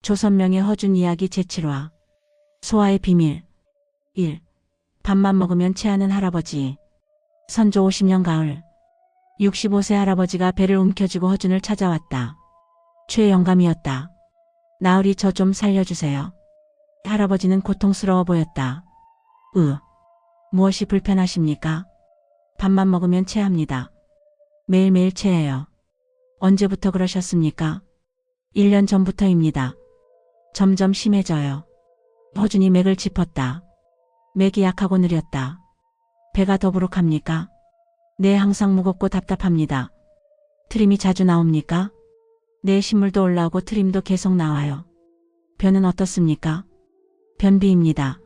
조선명의 허준 이야기 제7화 소화의 비밀 1. 밥만 먹으면 체하는 할아버지. 선조 50년 가을 65세 할아버지가 배를 움켜쥐고 허준을 찾아왔다. 최영감이었다. 나으리 저 좀 살려주세요. 할아버지는 고통스러워 보였다. 무엇이 불편하십니까? 밥만 먹으면 체합니다. 매일매일 체해요. 언제부터 그러셨습니까? 1년 전부터입니다. 점점 심해져요. 허준이 맥을 짚었다. 맥이 약하고 느렸다. 배가 더부룩합니까? 네, 항상 무겁고 답답합니다. 트림이 자주 나옵니까? 네, 신물도 올라오고 트림도 계속 나와요. 변은 어떻습니까? 변비입니다.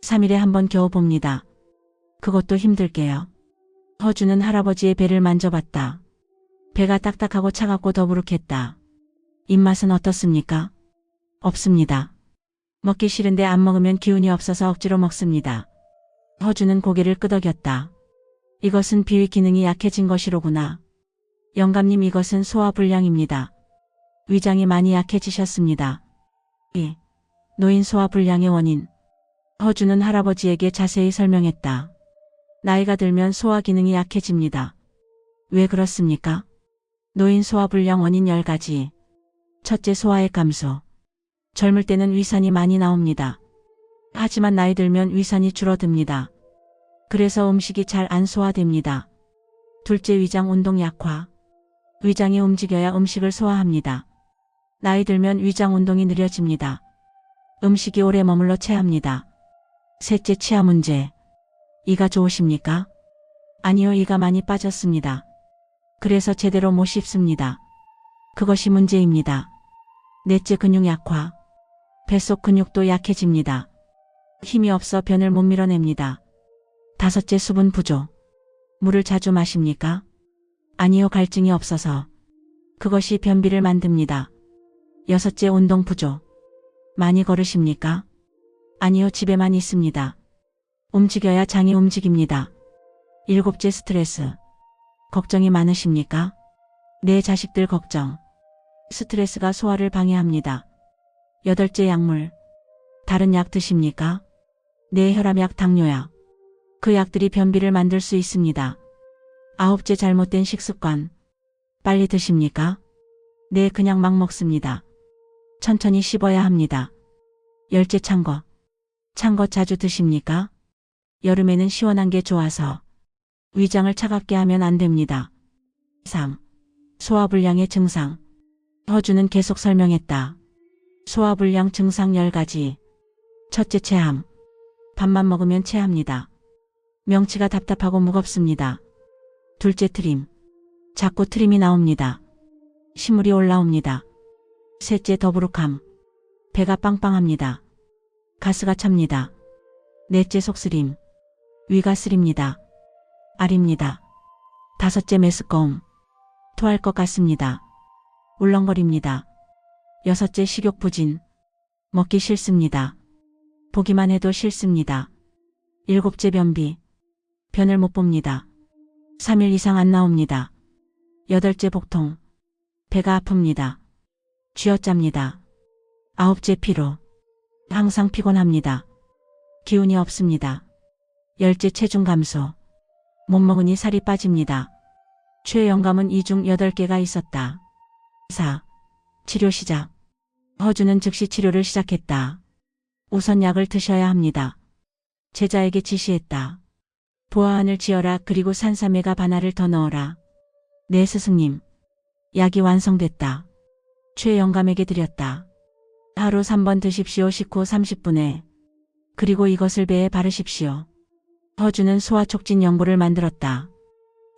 3일에 한 번 겨우 봅니다. 그것도 힘들게요. 허준은 할아버지의 배를 만져봤다. 배가 딱딱하고 차갑고 더부룩했다. 입맛은 어떻습니까? 없습니다. 먹기 싫은데 안 먹으면 기운이 없어서 억지로 먹습니다. 허준은 고개를 끄덕였다. 이것은 비위 기능이 약해진 것이로구나. 영감님, 이것은 소화불량입니다. 위장이 많이 약해지셨습니다. 2. 노인 소화불량의 원인. 허준은 할아버지에게 자세히 설명했다. 나이가 들면 소화 기능이 약해집니다. 왜 그렇습니까? 노인 소화불량 원인 10가지. 첫째, 소화액 감소. 젊을 때는 위산이 많이 나옵니다. 하지만 나이 들면 위산이 줄어듭니다. 그래서 음식이 잘 안 소화됩니다. 둘째, 위장 운동 약화. 위장이 움직여야 음식을 소화합니다. 나이 들면 위장 운동이 느려집니다. 음식이 오래 머물러 체합니다. 셋째, 치아 문제. 이가 좋으십니까? 아니요, 이가 많이 빠졌습니다. 그래서 제대로 못 씹습니다. 그것이 문제입니다. 넷째, 근육 약화. 뱃속 근육도 약해집니다. 힘이 없어 변을 못 밀어냅니다. 다섯째, 수분 부족. 물을 자주 마십니까? 아니요, 갈증이 없어서. 그것이 변비를 만듭니다. 여섯째, 운동 부족. 많이 걸으십니까? 아니요, 집에만 있습니다. 움직여야 장이 움직입니다. 일곱째, 스트레스. 걱정이 많으십니까? 네, 자식들 걱정. 스트레스가 소화를 방해합니다. 여덟째, 약물. 다른 약 드십니까? 네, 혈압약, 당뇨약. 그 약들이 변비를 만들 수 있습니다. 아홉째, 잘못된 식습관. 빨리 드십니까? 네, 그냥 막 먹습니다. 천천히 씹어야 합니다. 열째, 찬 거. 찬 거 자주 드십니까? 여름에는 시원한 게 좋아서. 위장을 차갑게 하면 안 됩니다. 3. 소화불량의 증상. 허준은 계속 설명했다. 소화불량 증상 10가지. 첫째, 체함. 밥만 먹으면 체합니다. 명치가 답답하고 무겁습니다. 둘째, 트림. 자꾸 트림이 나옵니다. 신물이 올라옵니다. 셋째, 더부룩함. 배가 빵빵합니다. 가스가 찹니다. 넷째, 속쓰림. 위가 쓰립니다. 아립니다. 다섯째, 메스꺼움. 토할 것 같습니다. 울렁거립니다. 여섯째, 식욕 부진. 먹기 싫습니다. 보기만 해도 싫습니다. 일곱째, 변비. 변을 못 봅니다. 3일 이상 안 나옵니다. 여덟째, 복통. 배가 아픕니다. 쥐어짭니다. 아홉째, 피로. 항상 피곤합니다. 기운이 없습니다. 열째, 체중 감소. 못 먹으니 살이 빠집니다. 최영감은 이 중 8개가 있었다. 4. 치료 시작. 허준은 즉시 치료를 시작했다. 우선 약을 드셔야 합니다. 제자에게 지시했다. 보아한을 지어라. 그리고 산삼에가 바나를 더 넣어라. 네, 스승님. 약이 완성됐다. 최영감에게 드렸다. 하루 3번 드십시오. 식후 30분에. 그리고 이것을 배에 바르십시오. 허준은 소화촉진 연고를 만들었다.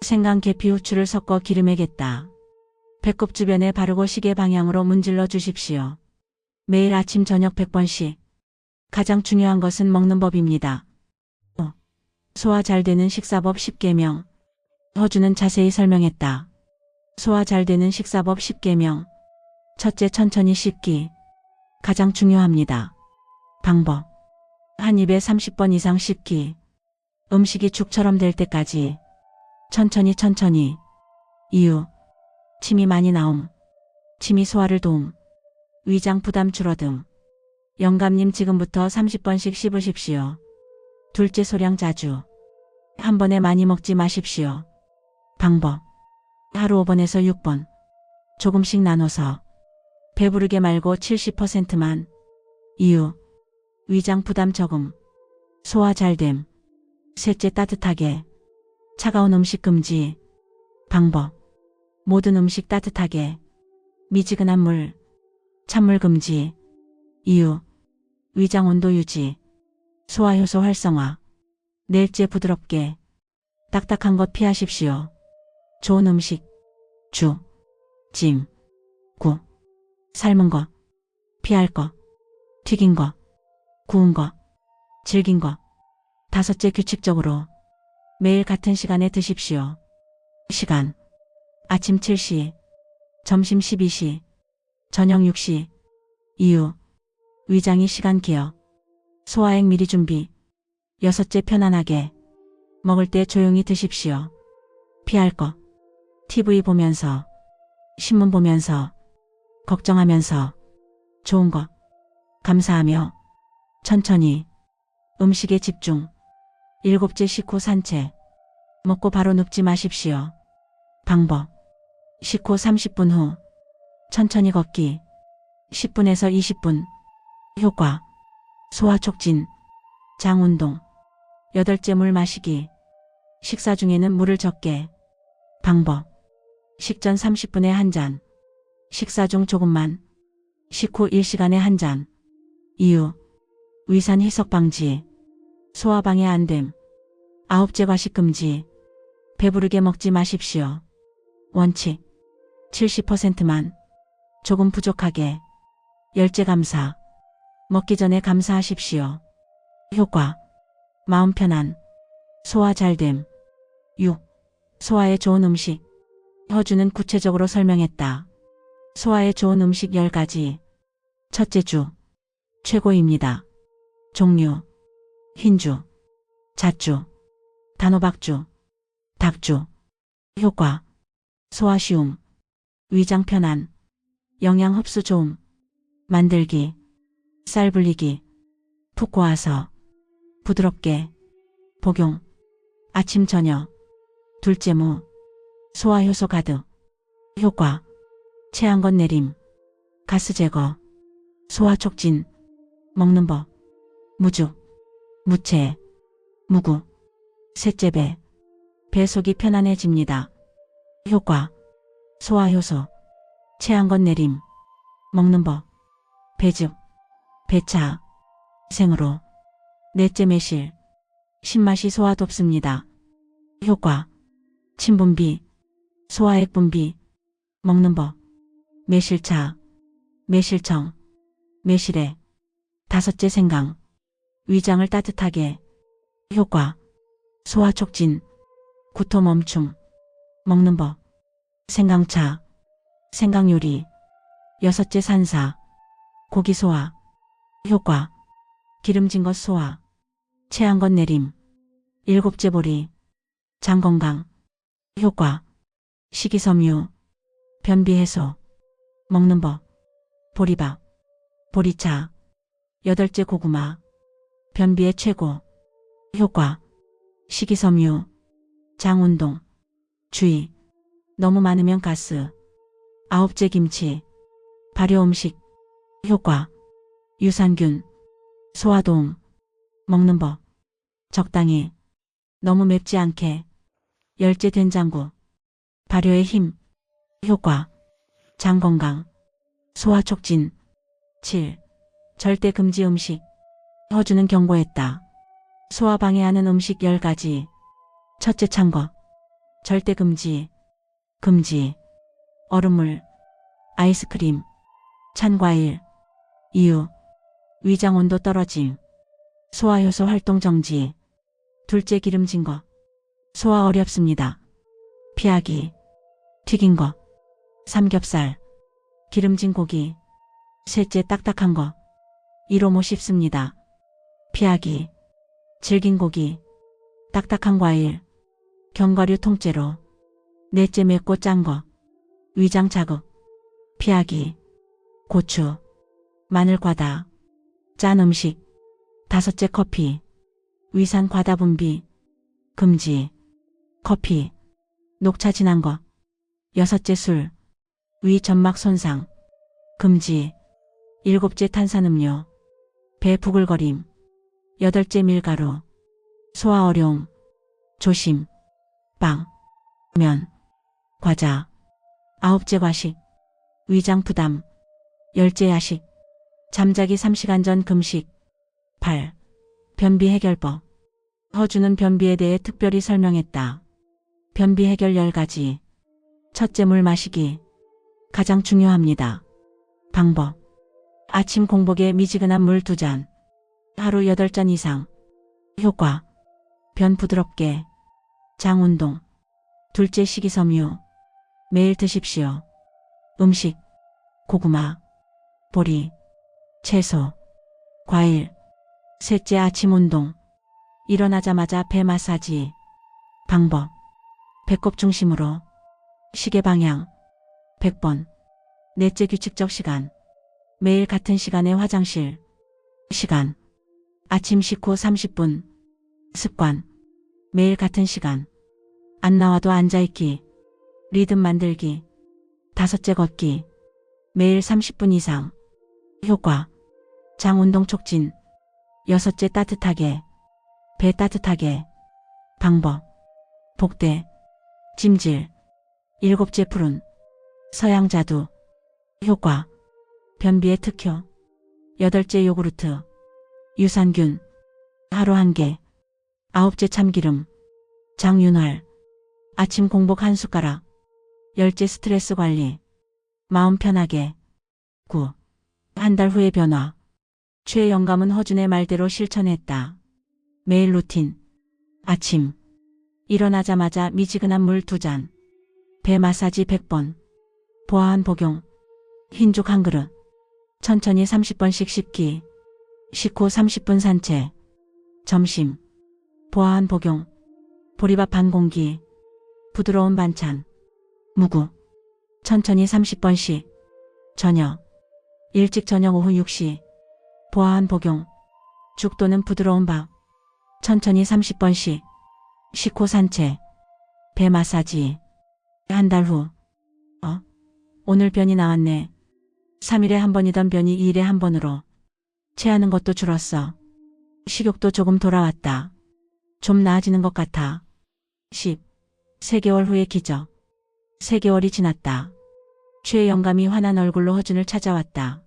생강, 계피, 후추를 섞어 기름에 갯다. 배꼽 주변에 바르고 시계 방향으로 문질러 주십시오. 매일 아침 저녁 100번씩. 가장 중요한 것은 먹는 법입니다. 소화 잘 되는 식사법 10계명. 허준은 자세히 설명했다. 소화 잘 되는 식사법 10계명. 첫째, 천천히 씹기. 가장 중요합니다. 방법. 한 입에 30번 이상 씹기. 음식이 죽처럼 될 때까지. 천천히. 이유. 침이 많이 나옴. 침이 소화를 도움. 위장 부담 줄어듦. 영감님 지금부터 30번씩 씹으십시오. 둘째 소량 자주. 한 번에 많이 먹지 마십시오. 방법. 하루 5번에서 6번. 조금씩 나눠서. 배부르게 말고 70%만. 이유. 위장 부담 적음. 소화 잘됨. 셋째 따뜻하게. 차가운 음식 금지. 방법. 모든 음식 따뜻하게. 미지근한 물. 찬물 금지. 이유. 위장 온도 유지. 소화효소 활성화. 넷째 부드럽게. 딱딱한 것 피하십시오. 좋은 음식. 죽, 찜, 국, 삶은 거, 피할 거, 튀긴 거, 구운 거, 질긴 거. 다섯째 규칙적으로. 매일 같은 시간에 드십시오. 시간. 아침 7시, 점심 12시, 저녁 6시. 이유. 위장이 시간 기억. 소화액 미리 준비. 여섯째 편안하게. 먹을 때 조용히 드십시오. 피할 거. TV 보면서, 신문 보면서, 걱정하면서, 좋은 거. 감사하며, 천천히. 음식에 집중. 일곱째 식후 산책. 먹고 바로 눕지 마십시오. 방법. 식후 30분 후. 천천히 걷기. 10분에서 20분. 효과. 소화 촉진. 장 운동. 여덟째 물 마시기. 식사 중에는 물을 적게. 방법. 식전 30분에 한 잔. 식사 중 조금만. 식후 1시간에 한 잔. 이유. 위산 희석 방지. 소화 방해 안 됨. 아홉째 과식 금지. 배부르게 먹지 마십시오. 원칙. 70%만. 조금 부족하게. 열째 감사. 먹기 전에 감사하십시오. 효과. 마음 편안. 소화 잘됨. 6. 소화에 좋은 음식. 허주는 구체적으로 설명했다. 소화에 좋은 음식 10가지. 첫째 주. 최고입니다. 종류. 흰주. 잣주. 단호박주. 닭주. 효과. 소화 쉬움. 위장 편안. 영양 흡수 좋음. 만들기. 쌀 불리기. 푹 고아서. 부드럽게. 복용. 아침 저녁. 둘째 무. 소화효소 가득. 효과. 체한 것 내림. 가스 제거. 소화 촉진. 먹는 법. 무죽. 무채. 무구. 셋째 배. 배 속이 편안해집니다. 효과. 소화효소. 체한 것 내림. 먹는 법. 배즙. 배차. 생으로. 넷째 매실. 신맛이 소화 돕습니다. 효과. 침분비. 소화액 분비. 먹는 법. 매실차. 매실청. 매실액. 다섯째 생강. 위장을 따뜻하게. 효과. 소화 촉진. 구토 멈춤. 먹는 법. 생강차. 생강요리. 여섯째 산사. 고기 소화. 효과. 기름진 것 소화. 체한 것 내림. 일곱째 보리. 장 건강. 효과. 식이섬유. 변비 해소. 먹는 법. 보리밥. 보리차. 여덟째 고구마. 변비에 최고. 효과. 식이섬유. 장 운동. 주의. 너무 많으면 가스. 아홉째 김치. 발효 음식. 효과. 유산균. 소화도움. 먹는 법. 적당히. 너무 맵지 않게. 열째 된장국. 발효의 힘. 효과. 장 건강. 소화 촉진. 7. 절대 금지 음식. 허주는 경고했다. 소화 방해하는 음식 10가지. 첫째 찬 거. 절대 금지. 금지. 얼음물. 아이스크림. 찬 과일. 이유. 위장 온도 떨어짐. 소화효소 활동 정지. 둘째 기름진 거. 소화 어렵습니다. 피하기. 튀긴 거. 삼겹살. 기름진 고기. 셋째 딱딱한 거. 이로 못 씹습니다. 피하기. 질긴 고기. 딱딱한 과일. 견과류 통째로. 넷째 맵고 짠 거. 위장 자극. 피하기. 고추. 마늘 과다. 짠 음식. 5째 커피. 위산 과다 분비. 금지. 커피. 녹차 진한 것. 6째 술. 위 점막 손상. 금지. 7째 탄산음료. 배 부글거림. 8째 밀가루. 소화 어려움. 조심. 빵. 면. 과자. 9째 과식. 위장 부담. 10째 야식. 잠자기 3시간 전 금식. 8. 변비 해결법. 허주는 변비에 대해 특별히 설명했다. 변비 해결 10가지. 첫째, 물 마시기. 가장 중요합니다. 방법. 아침 공복에 미지근한 물 2잔. 하루 8잔 이상. 효과. 변 부드럽게. 장 운동. 둘째, 식이섬유. 매일 드십시오. 음식. 고구마. 보리. 채소. 과일. 셋째, 아침 운동. 일어나자마자 배 마사지. 방법. 배꼽 중심으로. 시계 방향. 100번. 넷째, 규칙적 시간. 매일 같은 시간에 화장실. 시간. 아침 식후 30분. 습관. 매일 같은 시간. 안 나와도 앉아있기. 리듬 만들기. 5째, 걷기. 매일 30분 이상. 효과. 장 운동 촉진. 6째, 따뜻하게. 배 따뜻하게. 방법. 복대. 찜질. 7째, 푸른. 서양 자두. 효과. 변비에 특효. 8째, 요구르트. 유산균. 하루 1개. 9째, 참기름. 장윤활. 아침 공복 1숟가락. 10째, 스트레스 관리. 마음 편하게. 9. 한 달 후의 변화. 최영감은 허준의 말대로 실천했다. 매일 루틴. 아침. 일어나자마자 미지근한 물 2잔. 배 마사지 100번. 보아한 복용. 흰죽 1그릇. 천천히 30번씩 씹기. 식후 30분 산책. 점심. 보아한 복용. 보리밥 반 공기. 부드러운 반찬. 무구. 천천히 30번씩. 저녁. 일찍 저녁 오후 6시. 보아한 복용. 죽 또는 부드러운 밥. 천천히 30번씩. 식후 산책. 배 마사지. 한 달 후. 오늘 변이 나왔네. 3일에 한 번이던 변이 2일에 한 번으로. 체하는 것도 줄었어. 식욕도 조금 돌아왔다. 좀 나아지는 것 같아. 10. 3개월 후의 기적. 3개월이 지났다. 최영감이 환한 얼굴로 허준을 찾아왔다.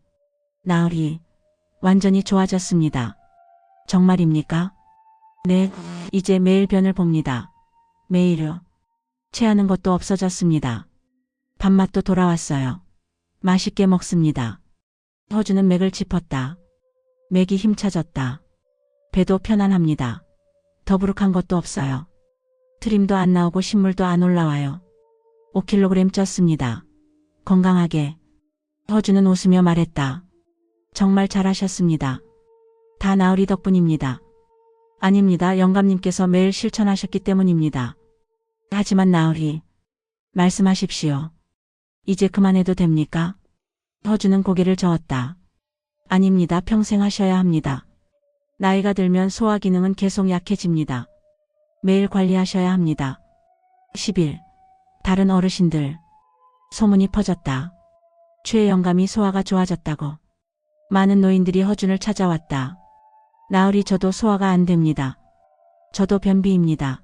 나으리, 완전히 좋아졌습니다. 정말입니까? 네, 이제 매일 변을 봅니다. 매일요. 체하는 것도 없어졌습니다. 밥맛도 돌아왔어요. 맛있게 먹습니다. 허준은 맥을 짚었다. 맥이 힘차졌다. 배도 편안합니다. 더부룩한 것도 없어요. 트림도 안 나오고 신물도 안 올라와요. 5kg 쪘습니다. 건강하게. 허준은 웃으며 말했다. 정말 잘하셨습니다. 다 나으리 덕분입니다. 아닙니다. 영감님께서 매일 실천하셨기 때문입니다. 하지만 나으리, 말씀하십시오. 이제 그만해도 됩니까? 허준은 고개를 저었다. 아닙니다. 평생 하셔야 합니다. 나이가 들면 소화 기능은 계속 약해집니다. 매일 관리하셔야 합니다. 10일. 다른 어르신들. 소문이 퍼졌다. 최영감이 소화가 좋아졌다고. 많은 노인들이 허준을 찾아왔다. 나으리, 저도 소화가 안 됩니다. 저도 변비입니다.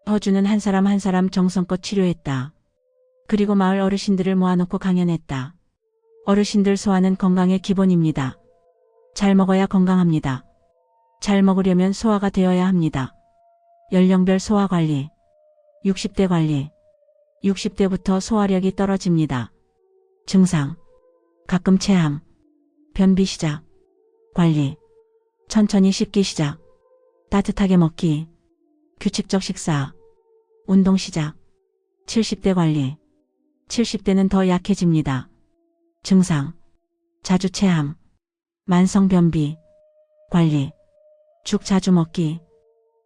허준은 한 사람 한 사람 정성껏 치료했다. 그리고 마을 어르신들을 모아놓고 강연했다. 어르신들, 소화는 건강의 기본입니다. 잘 먹어야 건강합니다. 잘 먹으려면 소화가 되어야 합니다. 연령별 소화 관리. 60대 관리. 60대부터 소화력이 떨어집니다. 증상. 가끔 체함. 변비 시작. 관리. 천천히 씹기 시작. 따뜻하게 먹기. 규칙적 식사. 운동 시작. 70대 관리. 70대는 더 약해집니다. 증상. 자주 체함. 만성 변비. 관리. 죽 자주 먹기.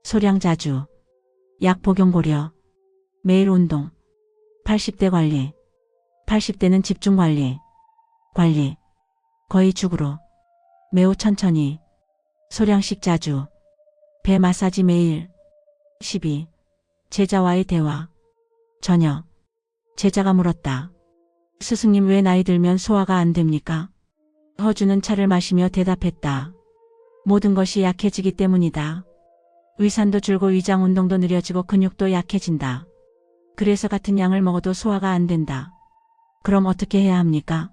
소량 자주. 약 복용 고려. 매일 운동. 80대 관리. 80대는 집중 관리. 관리. 거의 죽으로. 매우 천천히. 소량씩 자주. 배 마사지 매일. 12. 제자와의 대화. 저녁. 제자가 물었다. 스승님, 왜 나이 들면 소화가 안 됩니까? 허주는 차를 마시며 대답했다. 모든 것이 약해지기 때문이다. 위산도 줄고 위장 운동도 느려지고 근육도 약해진다. 그래서 같은 양을 먹어도 소화가 안 된다. 그럼 어떻게 해야 합니까?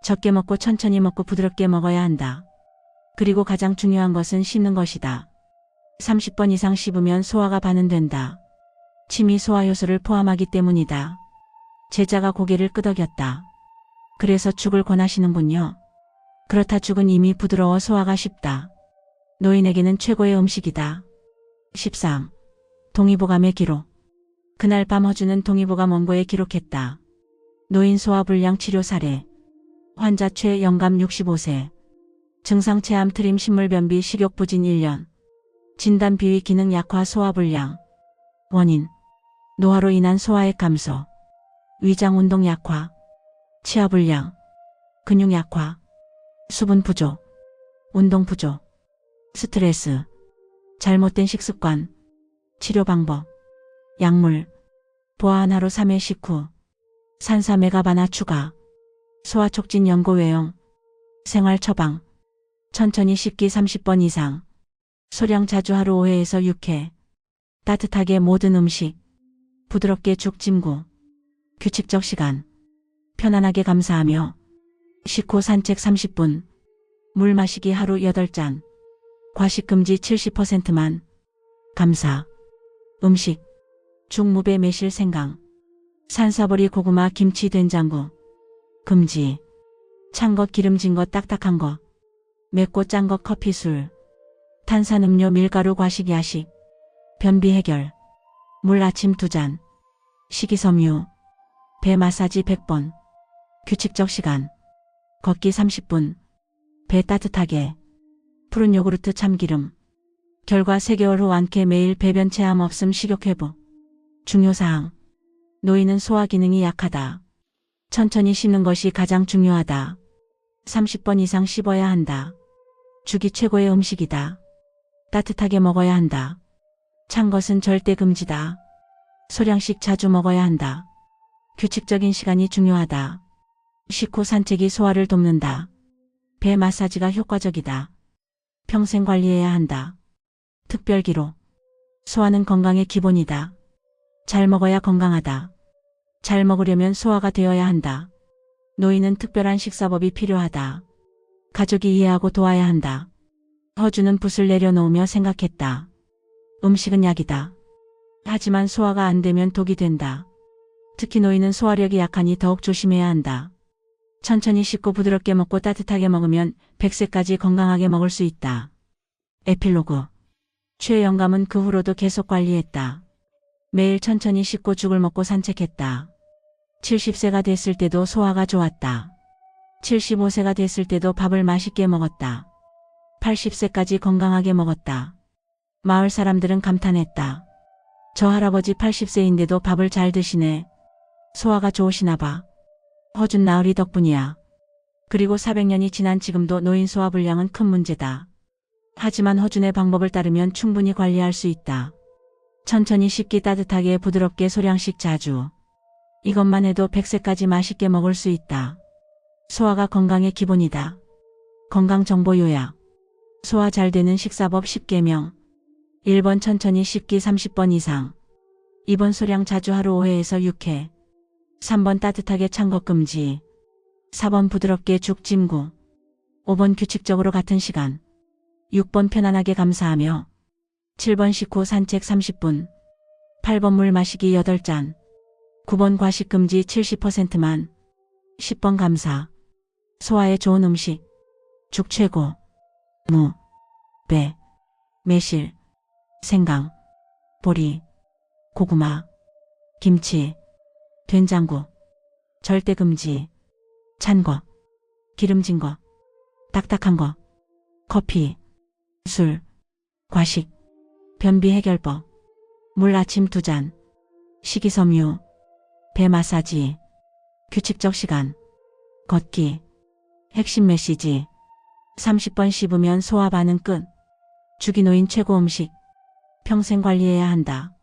적게 먹고 천천히 먹고 부드럽게 먹어야 한다. 그리고 가장 중요한 것은 씹는 것이다. 30번 이상 씹으면 소화가 반응된다. 침이 소화 효소를 포함하기 때문이다. 제자가 고개를 끄덕였다. 그래서 죽을 권하시는군요. 그렇다, 죽은 이미 부드러워 소화가 쉽다. 노인에게는 최고의 음식이다. 13. 동의보감의 기록. 그날 밤 허주는 동의보감 원고에 기록했다. 노인 소화불량 치료 사례. 환자 최 영감 65세. 증상 체함 트림 식물변비 식욕 부진 1년. 진단 비위 기능 약화 소화불량. 원인. 노화로 인한 소화액 감소. 위장 운동 약화. 치아불량. 근육 약화. 수분 부족. 운동 부족. 스트레스. 잘못된 식습관. 치료 방법. 약물. 보아한 하루 3회 식후. 산사 메가바나 추가. 소화 촉진 연고 외용. 생활 처방. 천천히 씹기 30번 이상. 소량 자주 하루 5회에서 6회. 따뜻하게 모든 음식. 부드럽게 죽 찜구. 규칙적 시간. 편안하게 감사하며. 식후 산책 30분. 물 마시기 하루 8잔. 과식 금지 70%만. 감사. 음식. 죽 무배 매실 생강. 산사보리 고구마 김치 된장국. 금지. 찬 것 기름진 것 딱딱한 것. 맵고 짠 것 커피 술. 탄산음료 밀가루 과식 야식. 변비 해결. 물 아침 2잔. 식이섬유. 배 마사지 100번. 규칙적 시간. 걷기 30분. 배 따뜻하게. 푸른 요구르트 참기름. 결과 3개월 후 안개 매일 배변 체함 없음 식욕 회복. 중요사항. 노인은 소화 기능이 약하다. 천천히 씹는 것이 가장 중요하다. 30번 이상 씹어야 한다. 죽이 최고의 음식이다. 따뜻하게 먹어야 한다. 찬 것은 절대 금지다. 소량씩 자주 먹어야 한다. 규칙적인 시간이 중요하다. 식후 산책이 소화를 돕는다. 배 마사지가 효과적이다. 평생 관리해야 한다. 특별 기록. 소화는 건강의 기본이다. 잘 먹어야 건강하다. 잘 먹으려면 소화가 되어야 한다. 노인은 특별한 식사법이 필요하다. 가족이 이해하고 도와야 한다. 허주는 붓을 내려놓으며 생각했다. 음식은 약이다. 하지만 소화가 안 되면 독이 된다. 특히 노인은 소화력이 약하니 더욱 조심해야 한다. 천천히 씹고 부드럽게 먹고 따뜻하게 먹으면 100세까지 건강하게 먹을 수 있다. 에필로그. 최 영감은 그 후로도 계속 관리했다. 매일 천천히 씹고 죽을 먹고 산책했다. 70세가 됐을 때도 소화가 좋았다. 75세가 됐을 때도 밥을 맛있게 먹었다. 80세까지 건강하게 먹었다. 마을 사람들은 감탄했다. 저 할아버지 80세인데도 밥을 잘 드시네. 소화가 좋으시나 봐. 허준 나으리 덕분이야. 그리고 400년이 지난 지금도 노인 소화 불량은 큰 문제다. 하지만 허준의 방법을 따르면 충분히 관리할 수 있다. 천천히 씹기 따뜻하게 부드럽게 소량씩 자주. 이것만 해도 100세까지 맛있게 먹을 수 있다. 소화가 건강의 기본이다. 건강정보 요약. 소화 잘 되는 식사법 10개명. 1번 천천히 씹기 30번 이상. 2번 소량 자주 하루 5회에서 6회. 3번 따뜻하게 찬 것 금지. 4번 부드럽게 죽 찜구. 5번 규칙적으로 같은 시간. 6번 편안하게 감사하며. 7번 식후 산책 30분. 8번 물 마시기 8잔. 9번 과식 금지 70%만. 10번 감사. 소화에 좋은 음식. 죽 최고. 무. 배. 매실. 생강. 보리. 고구마. 김치. 된장국. 절대 금지. 찬 거. 기름진 거. 딱딱한 거. 커피. 술. 과식. 변비 해결법. 물 아침 2잔. 식이섬유. 배 마사지. 규칙적 시간. 걷기. 핵심 메시지. 30번 씹으면 소화 반응 끝. 주기노인 최고 음식. 평생 관리해야 한다.